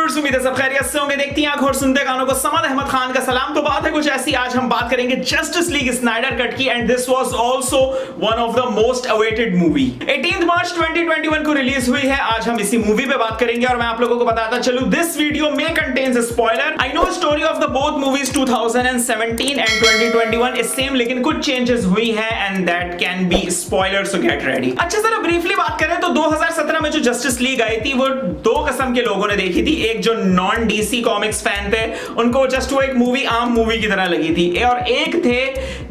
Viewers, उम्मीद है सब खैरियत से होंगे। देखती हैं आंखों और सुनते गानों को। समद अहमद खान का सलाम। तो बात है कुछ ऐसी, आज हम बात करेंगे जस्टिस लीग स्नाइडर कट की, and this was also one of the most awaited movie. 18 मार्च 2021 को रिलीज हुई है। आज हम इसी मूवी पे बात करेंगे और मैं आप लोगों को बताता चलूं, दिस वीडियो में contains a spoiler. I know story of the both movies 2017 and 2021 is same, लेकिन कुछ चेंजेस हुई हैं and that can be spoiler, so get ready. अच्छा जरा ब्रीफली बात करें तो 2017 में जो जस्टिस लीग आई थी वो दो किस्म के लोगों ने देखी थी। एक जो नॉन डीसी कॉमिक्स फैन थे, उनको जस्ट वो एक मूवी आम मूवी की तरह लगी थी, और एक थे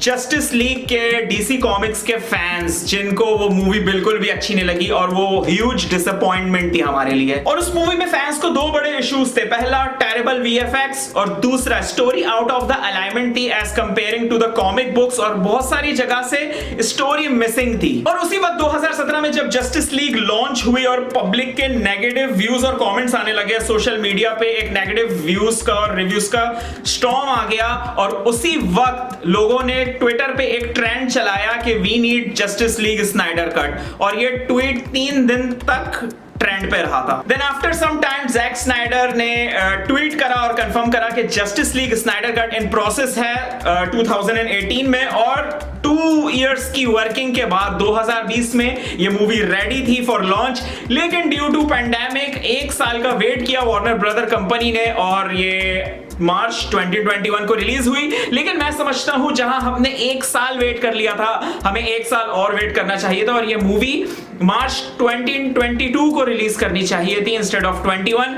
जस्टिस लीग के डीसी कॉमिक्स के फैंस जिनको वो मूवी बिल्कुल भी अच्छी नहीं लगी और वो ह्यूज डिसअपॉइंटमेंट थी हमारे लिए। और उस मूवी में फैंस को दो बड़े इश्यूज थे, पहला टेरेबल वीएफएक्स और दूसरा story out of the alignment थी as comparing to the comic books, और बहुत सारी जगह से स्टोरी मिसिंग थी। और उसी वक्त 2017 में जब जस्टिस लीग लॉन्च हुई और पब्लिक के नेगेटिव व्यूज और कमेंट्स आने लगे सोशल मीडिया पे, एक नेगेटिव व्यूज का और रिव्यूज का स्टॉर्म आ गया, और उसी वक्त लोगों ने ट्विटर पे एक ट्रेंड चलाया कि we need Justice League Snyder cut, और ये ट्वीट 3 दिन तक ट्रेंड पे रहा था। Then after some time Jack Snyder ने ट्वीट करा और कंफर्म करा कि Justice League Snyder cut in process है 2018 में, और 2 इयर्स की वर्किंग के बाद 2020 में ये मूवी रेडी थी फॉर लॉन्च। लेकिन ड्यू टू पैंडेमिक 1 साल का वेट किया वार्नर ब्रदर कंपनी ने, और ये मार्च 2021 को रिलीज हुई। लेकिन मैं समझता हूं जहां हमने 1 साल वेट कर लिया था, हमें 1 साल और वेट करना चाहिए था, और ये मूवी मार्च 2022 को रिलीज करनी चाहिए थी इंस्टेड ऑफ 21।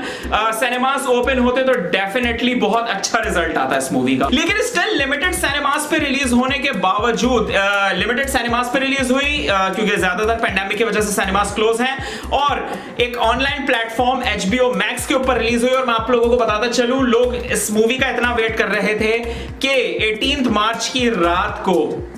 सिनेमास ओपन होते तो डेफिनेटली बहुत अच्छा रिजल्ट आता इस मूवी का। लेकिन स्टिल लिमिटेड सिनेमास पे रिलीज होने के बावजूद, लिमिटेड सिनेमास पे रिलीज हुई क्योंकि ज्यादातर पैंडेमिक की वजह से सिनेमास क्लोज हैं, और एक ऑनलाइन प्लेटफॉर्म HBO Max के ऊपर रिलीज हुई। और मैं आप लोगों को बताता चलूं, लोग इस मूवी का इतना वेट कर रहे थे कि 18 मार्च की रात को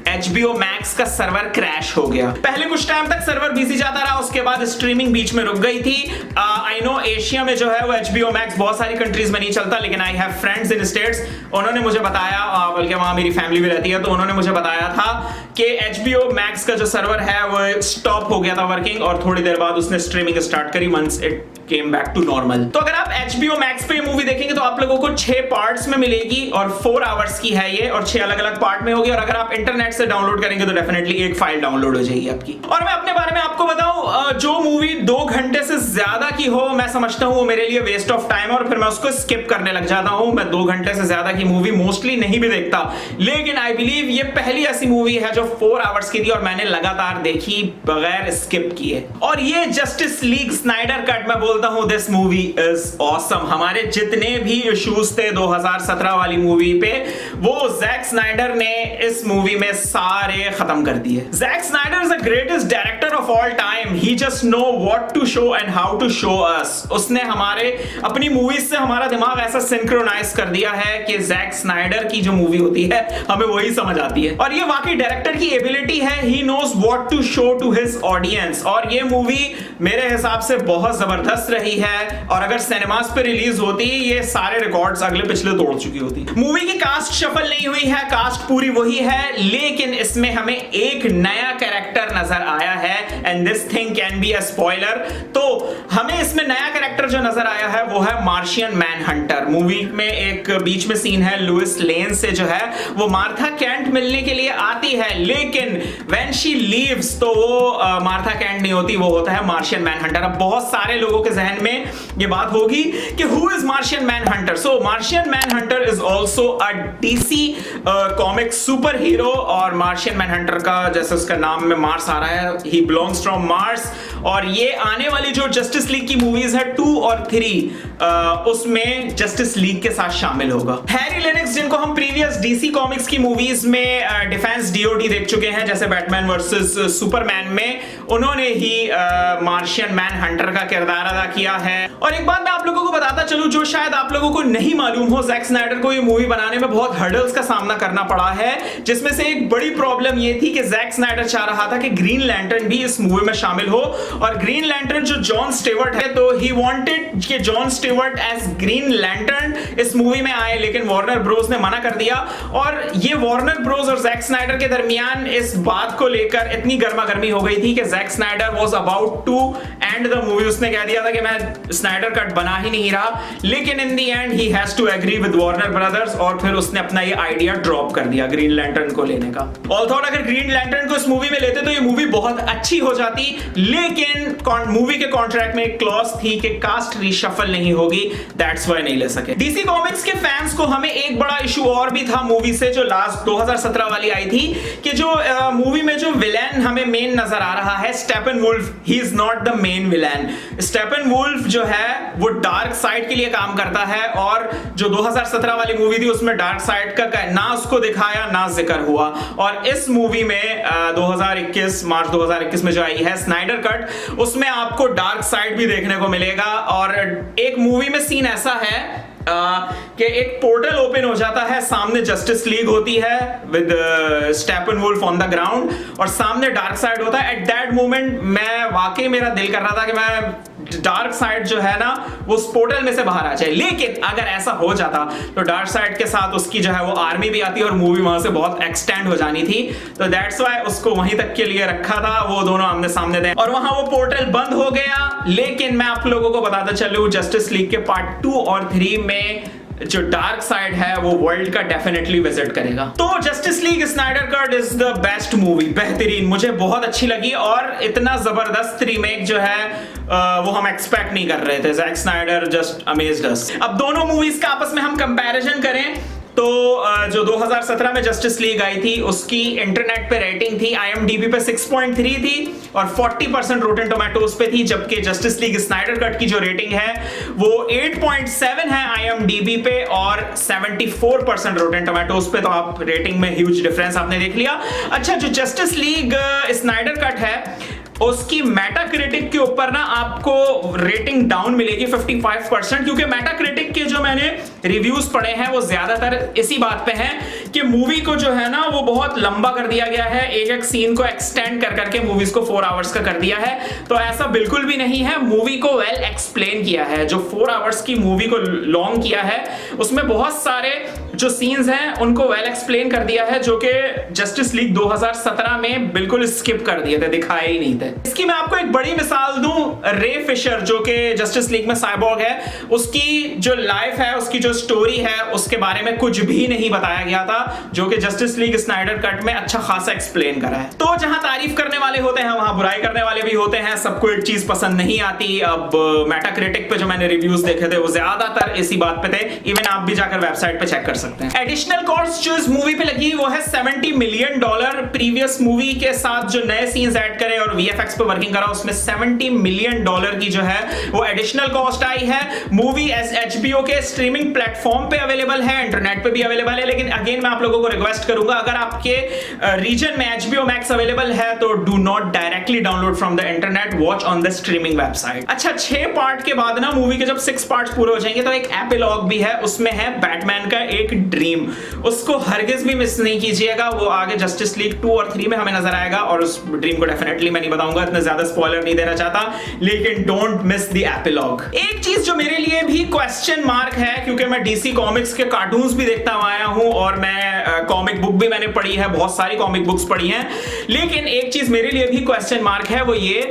HBO Max का सर्वर क्रैश हो गया। पहले कुछ टाइम तक सर्वर बिजी जाता रहा, उसके बाद स्ट्रीमिंग बीच में रुक गई थी। आई नो एशिया में जो है वो HBO Max बहुत सारी कंट्रीज में नहीं चलता, लेकिन I have friends in states, उन्होंने मुझे बताया, बल्कि वहां मेरी फैमिली भी रहती है, तो उन्होंने मुझे बताया था कि HBO Max का जो सर्वर है वो स्टॉप हो गया था वर्किंग, और थोड़ी देर बाद उसने स्ट्रीमिंग स्टार्ट करी once it came back to normal. तो अगर आप HBO Max पे मूवी देखेंगे तो आप लोगों को 6 पार्ट्स में मिलेगी, और 4 आवर्स की है ये, और 6 अलग अलग पार्ट में होगी। और अगर आप इंटरनेट से डाउनलोड करेंगे तो डेफिनेटली एक फाइल डाउनलोड हो जाएगी आपकी। और मैं अपने बारे में आपको बताऊं, जो मूवी 2 घंटे से ज्यादा की हो, मैं समझता हूं वो मेरे लिए वेस्ट ऑफ टाइम है, और फिर मैं उसको स्किप करने लग जाता हूं। मैं 2 घंटे से ज्यादा की मूवी मोस्टली नहीं भी देखता, लेकिन आई बिलीव ये पहली ऐसी मूवी है जो 4 आवर्स की थी और मैंने लगातार देखी बगैर स्किप किए। और ये जस्टिस लीग स्नाइडर कट, मैं बोलता हूं दिस मूवी इज ऑसम। हमारे जितने भी इश्यूज थे 2017 वाली मूवी पे, वो जैक स्नाइडर ने इस मूवी में सारे खत्म कर दिए। Jack Snyder is the greatest director of all time. He just know what to show and how to show us. उसने हमारे अपनी मूवीज से हमारा दिमाग ऐसा सिंक्रोनाइज कर दिया है कि जैक स्नाइडर की जो मूवी होती है हमें वही समझ आती है, और ये वाकई डायरेक्टर की एबिलिटी है। He knows what to show to his audience, और ये मूवी मेरे हिसाब से बहुत जबरदस्त रही है, और अगर सिनेमास पे रिलीज होती ये सारे रिकॉर्ड्स अगले पिछले तोड़ चुकी होती। मूवी की कास्ट शफल नहीं हुई है, कास्ट पूरी वही है, लेकिन इसमें हमें एक नया कैरेक्टर नजर आया है, and this thing can be a spoiler. तो हमें इसमें नया कैरेक्टर जो नजर आया है वो है मार्शियन मैनहंटर। मूवी में एक बीच में सीन है, लुइस लेन से जो है वो मार्था कैंट मिलने के लिए आती है, लेकिन व्हेन शी लीव्स तो वो मार्था कैंट नहीं होती, वो होता है मार्शियन मैनहंटर। अब बहुत सारे लोगों के जहन में ये बात होगी कि who is Martian Manhunter. So Martian Manhunter is also a DC comic superhero, और मार्शियन मैनहंटर का जैसे उसका नाम में मार्स आ रहा है, ही बिलोंग्स फ्रॉम मार्स। और ये आने वाली जो जस्टिस लीग की मूवीज है 2 और 3, उसमें जस्टिस लीग के साथ शामिल होगा। हैरी लेनिक्स, जिनको हम प्रीवियस डीसी कॉमिक्स की मूवीज में डिफेंस डीओडी देख चुके हैं, जैसे बैटमैन वर्सेस सुपरमैन में, उन्होंने ही मार्शियन मैनहंटर का किरदार अदा किया है। और एक बात मैं आप लोगों को बताता चलूं जो शायद आप लोगों को नहीं मालूम हो, जैक स्नाइडर को ये मूवी बनाने में बहुत हर्डल्स का सामना करना पड़ा है, जिसमें से एक बड़ी प्रॉब्लम ये थी कि जैक स्नाइडर चाह रहा था कि ग्रीन लैंटर्न भी इस मूवी में शामिल हो, और ग्रीन लैंटर्न जो जॉन स्टीवर्ट है, तो ही वांटेड कि John Stewart as Green Lantern इस मूवी में आए, लेकिन वार्नर ब्रोस ने मना कर दिया। और ये वार्नर ब्रोस और जैक स्नाइडर के दरमियान इस बात को लेकर इतनी गर्मा गर्मी हो गई थी कि Jack Snyder was about to end the movie. उसने कह दिया था कि मैं स्नाइडर कट बना ही नहीं रहा, लेकिन in the end he has to agree with Warner Brothers और फिर उसने अपना ये आइडिया ड्रॉप कर दिया ग्रीन लैंटर्न को लेने का। ऑल्थो अगर ग्रीन लैंटर्न को इस मूवी में लेते तो ये मूवी बहुत अच्छी हो जाती, लेकिन मूवी के कॉन्ट्रैक्ट में एक क्लॉज थी कि कास्ट रीशफल नहीं होगी, दैट्स व्हाई नहीं ले सके। डीसी कॉमिक्स के फैंस को हमें एक बड़ा इशू और भी था मूवी से जो लास्ट 2017 वाली आई थी कि जो मूवी में जो विलेन हमें मेन नजर आ रहा है Steppenwolf, he is not the main villain. Steppenwolf जो है वो डार्क साइड के लिए काम करता है और जो 2017 वाली मूवी थी उसमें डार्क साइड का ना उसको दिखाया ना जिक्र हुआ, और इस मूवी में 2021 मार्च 2021 में जो आई है स्नाइडर कट, उसमें आपको डार्क साइड भी देखने को मिलेगा। और एक मूवी में सीन ऐसा है कि एक पोर्टल ओपन हो जाता है, सामने जस्टिस लीग होती है with Steppenwolf on the ground और सामने डार्क साइड होता है। एट दैट मोमेंट मैं वाकई मेरा दिल कर रहा था कि मैं डार्क साइड जो है ना वो उस पोर्टल में से बाहर आ जाए, लेकिन अगर ऐसा हो जाता तो डार्क साइड के साथ उसकी जो है वो आर्मी भी आती और मूवी वहां से बहुत एक्सटेंड हो जानी थी, तो दैट्स व्हाई उसको वहीं तक के लिए रखा था, वो दोनों आमने सामने थे और वहां वो पोर्टल बंद हो गया। लेकिन मैं आप लोगों को बताता चलूं जस्टिस लीग के पार्ट 2 और 3 में जो डार्क साइड है वो वर्ल्ड का डेफिनेटली विजिट करेगा। तो justice League Snyder cut is the best movie, बेहतरीन, मुझे बहुत अच्छी लगी और इतना जबरदस्त रीमेक जो है वो हम एक्सपेक्ट नहीं कर रहे थे। जैक स्नाइडर जस्ट अमेज्ड अस। अब दोनों मूवीज का आपस में हम कंपैरिजन करें तो जो 2017 में जस्टिस लीग आई थी उसकी इंटरनेट पे रेटिंग थी IMDb पे 6.3 थी और 40% रोटेन टोमेटोज पे थी, जबकि जस्टिस लीग स्नाइडर कट की जो रेटिंग है वो 8.7 है IMDb पे और 74% रोटेन टोमेटोज पे। तो आप रेटिंग में ह्यूज डिफरेंस आपने देख लिया। अच्छा, जो जस्टिस लीग स्नाइडर कट है उसकी मेटाक्रिटिक के ऊपर ना आपको रेटिंग डाउन मिलेगी 55%, क्योंकि मेटाक्रिटिक के जो मैंने रिव्यूज पढ़े हैं वो ज्यादातर इसी बात पे हैं कि मूवी को जो है ना वो बहुत लंबा कर दिया गया है, एक एक सीन को एक्सटेंड कर करके मूवीज को 4 आवर्स का कर दिया है। तो ऐसा बिल्कुल भी नहीं है, मूवी को वेल एक्सप्लेन किया है। जो 4 आवर्स की मूवी को लॉन्ग किया है उसमें बहुत सारे जो सीन्स हैं उनको वेल एक्सप्लेन कर दिया है, जो कि जस्टिस लीग 2017 में बिल्कुल स्किप कर दिए थे, दिखाए ही नहीं थे। इसकी मैं आपको एक बड़ी मिसाल दूं, रे फिशर जो कि जस्टिस लीग में साइबॉर्ग है, उसकी जो लाइफ है, उसकी जो स्टोरी है, उसके बारे में कुछ भी नहीं बताया गया था, जो कि जस्टिस लीग स्नाइडर कट में अच्छा खासा एक्सप्लेन करा है। तो जहां तारीफ करने वाले होते हैं वहां बुराई करने वाले भी होते हैं, सबको एक चीज पसंद नहीं आती। अब मेटाक्रिटिक पे जो मैंने रिव्यूज देखे थे वो ज्यादातर इसी बात पे थे, इवन आप भी जाकर वेबसाइट पे चेक कर सकते हैं। एडिशनल कॉस्ट जो इस मूवी पे लगी वो है $70 मिलियन। प्रीवियस मूवी के साथ जो नए सीन्स ऐड करे और VFX पे वर्किंग करा उसमें $70 मिलियन की जो है वो एडिशनल कॉस्ट आई है। मूवी HBO के स्ट्रीमिंग प्लेटफॉर्म पे अवेलेबल है, इंटरनेट पे भी अवेलेबल है, लेकिन अगेन मैं आप लोगों को रिक्वेस्ट करूंगा अगर आपके रीजन में HBO Max अवेलेबल है तो do not directly download from the internet, watch on the streaming website. अच्छा, 6 पार्ट के बाद ना मूवी के जब 6 पार्ट्स पूरे हो जाएंगे तो एक एपिलॉग भी है, उसमें है बैटमैन का एक ड्रीम, उसको हरगिज भी मिस नहीं कीजिएगा। वो आगे जस्टिस लीग 2 और 3 में हमें नजर आएगा और उस ड्रीम को डेफिनेटली मैं नहीं बताऊंगा, इतना ज्यादा स्पॉइलर नहीं देना चाहता, लेकिन डोंट मिस द एपिलॉग। एक चीज जो मेरे लिए भी क्वेश्चन मार्क है, क्योंकि मैं डीसी कॉमिक्स के कार्टून्स भी देखता आया हूं और मैं कॉमिक बुक भी मैंने पढ़ी है, बहुत सारी कॉमिक बुक्स पढ़ी हैं, लेकिन एक चीज मेरे लिए भी क्वेश्चन मार्क है, वो ये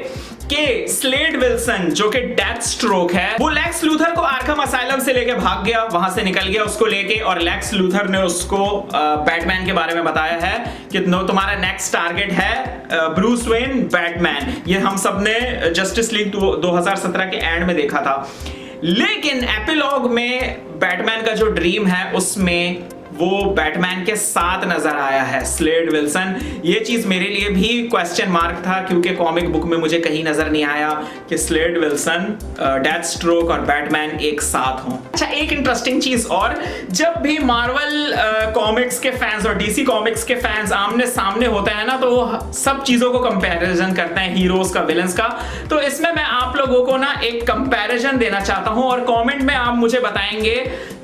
कि स्लेड विल्सन जो कि डेथ स्ट्रोक है, वो लेक्स लूथर को आर्खम असाइलम से लेके भाग गया, वहां से निकल गया उसको लेके, और लेक्स लूथर ने उसको बैटमैन के बारे में बताया है कि तुम्हारा नेक्स्ट टारगेट है ब्रूस वेन बैटमैन। ये हम सब ने जस्टिस लीग 2017 के एंड में देखा था, लेकिन एपिलॉग में बैटमैन का जो ड्रीम है उसमें वो बैटमैन के साथ नजर आया है स्लेड विल्सन। ये चीज मेरे लिए भी क्वेश्चन मार्क था, क्योंकि कॉमिक बुक में मुझे कहीं नजर नहीं आया कि स्लेड विल्सन, डेथ स्ट्रोक और बैटमैन एक साथ हों। अच्छा, एक इंटरेस्टिंग चीज और, जब भी मार्वल कॉमिक्स के फैंस और डीसी कॉमिक्स के फैंस आमने सामने होते हैं ना तो वो सब चीजों को कंपैरिजन करते हैं, हीरोज का, विलन्स का। तो इसमें मैं आप लोगों को ना एक कंपैरिजन देना चाहता हूं और कमेंट में आप मुझे बताएंगे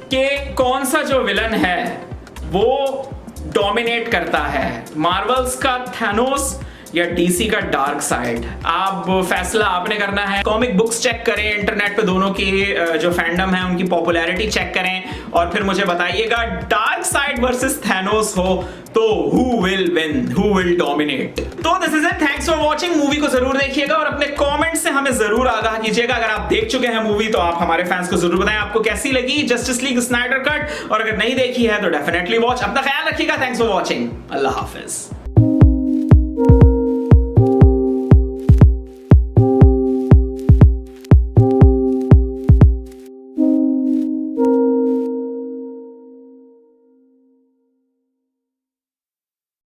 कि कौन सा जो विलन है वो डोमिनेट करता है, मार्वल्स का थैनोस या डीसी का डार्क साइड, आप फैसला आपने करना है। कॉमिक बुक्स चेक करें इंटरनेट पे, दोनों की जो फैंडम है उनकी पॉपुलैरिटी चेक करें और फिर मुझे बताइएगा डार्क साइड वर्सेस थैनोस हो तो who will win, who will dominate. तो this is it, thanks for watching. Movie को जरूर देखिएगा और अपने कमेंट से हमें जरूर आगाह कीजिएगा। अगर आप देख चुके हैं मूवी तो आप हमारे फैंस को जरूर बताएं आपको कैसी लगी जस्टिस लीग स्नाइडर कट, और अगर नहीं देखी है तो डेफिनेटली वॉच। अपना ख्याल रखिएगा, thanks for watching, Allah Hafiz.